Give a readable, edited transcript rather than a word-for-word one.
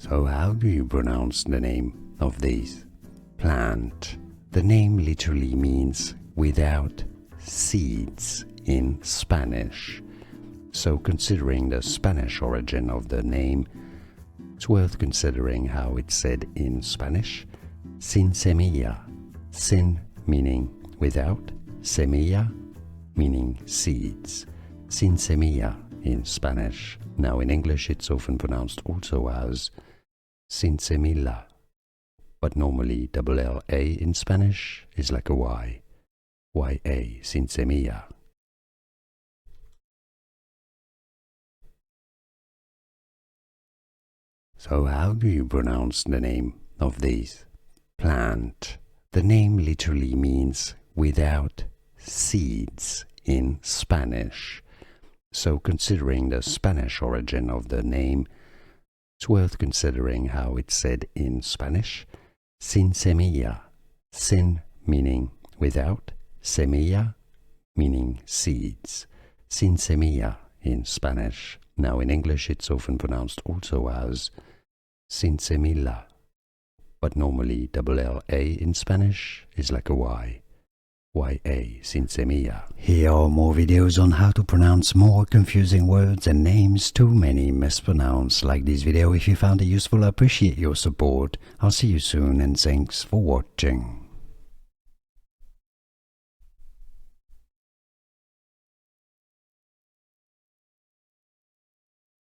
So how do you pronounce the name of this plant? The name literally means without seeds in Spanish. So considering the Spanish origin of the name, it's worth considering how it's said in Spanish. Sinsemilla. Sin meaning without, semilla meaning seeds. Sinsemilla in Spanish. Now in English it's often pronounced also as Sinsemilla, but normally double L-A in Spanish is like a Y. Y-A, Sinsemilla. So how do you pronounce the name of this plant? The name literally means without seeds in Spanish. So considering the Spanish origin of the name, it's worth considering how it's said in Spanish. Sinsemilla. Sin meaning without, semilla meaning seeds. Sinsemilla in Spanish. Now in English it's often pronounced also as Sinsemilla, but normally double L-A in Spanish is like a Y. Y-A, Sinsemilla. Here are more videos on how to pronounce more confusing words and names too many mispronounced. Like this video if you found it useful. I appreciate your support. I'll see you soon and thanks for watching.